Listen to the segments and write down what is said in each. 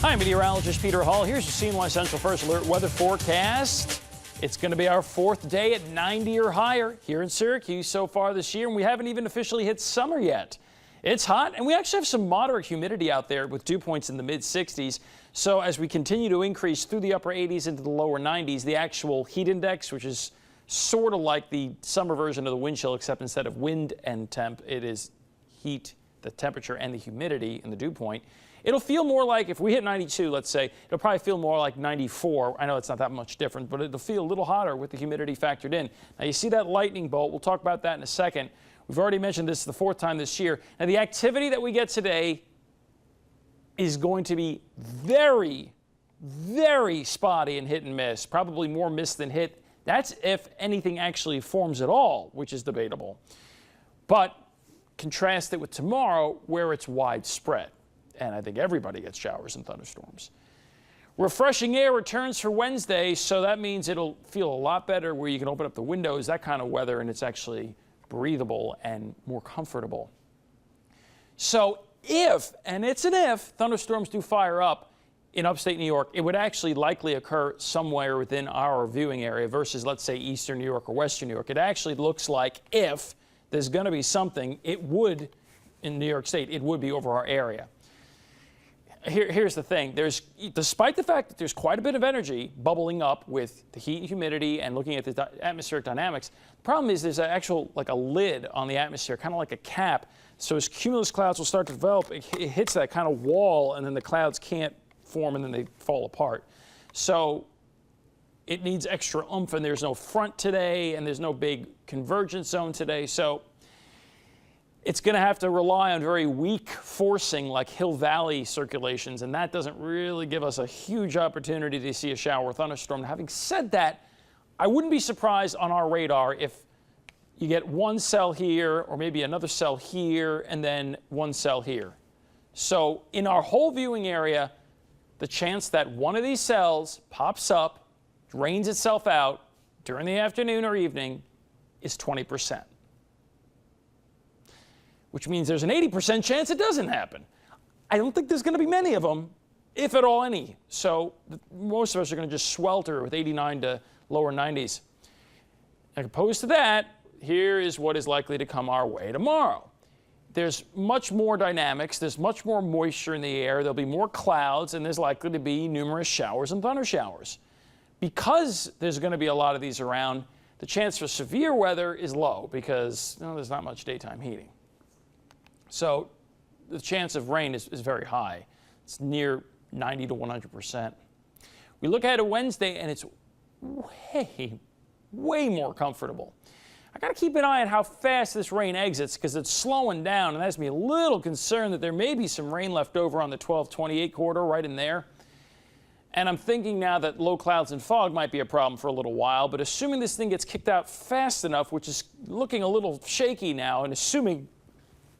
Hi, meteorologist Peter Hall. Here's your CNY Central First Alert weather forecast. It's going to be our fourth day at 90 or higher here in Syracuse so far this year, and we haven't even officially hit summer yet. It's hot, and we actually have some moderate humidity out there with dew points in the mid-60s. So as we continue to increase through the upper 80s into the lower 90s, the actual heat index, which is sort of like the summer version of the wind chill, except instead of wind and temp, it is heat, the temperature, and the humidity and the dew point. It'll feel more like, if we hit 92, let's say, it'll probably feel more like 94. I know it's not that much different, but it'll feel a little hotter with the humidity factored in. Now, you see that lightning bolt. We'll talk about that in a second. We've already mentioned this the fourth time this year. Now, the activity that we get today is going to be very, very spotty and hit and miss, probably more miss than hit. That's if anything actually forms at all, which is debatable. But contrast it with tomorrow, where it's widespread. And I think everybody gets showers and thunderstorms. Refreshing air returns for Wednesday, so that means it'll feel a lot better where you can open up the windows, that kind of weather, and it's actually breathable and more comfortable. So if, and it's an if, thunderstorms do fire up in upstate New York, it would actually likely occur somewhere within our viewing area versus, let's say, eastern New York or western New York. It actually looks like if there's going to be something, it would, in New York State, it would be over our area. Here's the thing. Despite the fact that there's quite a bit of energy bubbling up with the heat and humidity and looking at the atmospheric dynamics, the problem is there's an actual, like a lid on the atmosphere, kind of like a cap. So as cumulus clouds will start to develop, it hits that kind of wall, and then the clouds can't form, and then they fall apart. So it needs extra oomph, and there's no front today, and there's no big convergence zone today. So it's going to have to rely on very weak forcing like hill valley circulations, and that doesn't really give us a huge opportunity to see a shower or thunderstorm. Having said that, I wouldn't be surprised on our radar if you get one cell here or maybe another cell here and then one cell here. So in our whole viewing area, the chance that one of these cells pops up, drains itself out during the afternoon or evening is 20%. Which means there's an 80% chance it doesn't happen. I don't think there's going to be many of them, if at all any. So most of us are going to just swelter with 89 to lower 90s. As opposed to that, here is what is likely to come our way tomorrow. There's much more dynamics. There's much more moisture in the air. There'll be more clouds, and there's likely to be numerous showers and thunder showers. Because there's going to be a lot of these around, the chance for severe weather is low because there's not much daytime heating. So the chance of rain is very high. It's near 90 to 100%. We look ahead to Wednesday, and it's way more comfortable. I got to keep an eye on how fast this rain exits because it's slowing down, and that has me a little concerned that there may be some rain left over on the 1228 corridor right in there. And I'm thinking now that low clouds and fog might be a problem for a little while, but assuming this thing gets kicked out fast enough, which is looking a little shaky now, and assuming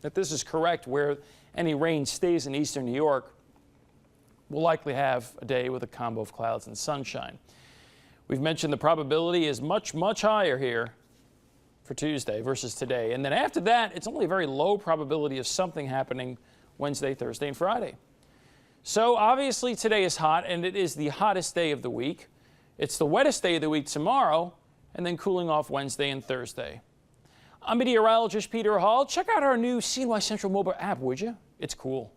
that this is correct, where any rain stays in eastern New York, we'll likely have a day with a combo of clouds and sunshine. We've mentioned the probability is much, much higher here for Tuesday versus today. And then after that, it's only a very low probability of something happening Wednesday, Thursday, and Friday. So obviously today is hot, and it is the hottest day of the week. It's the wettest day of the week tomorrow, and then cooling off Wednesday and Thursday. I'm meteorologist Peter Hall. Check out our new CNY Central mobile app, would you? It's cool.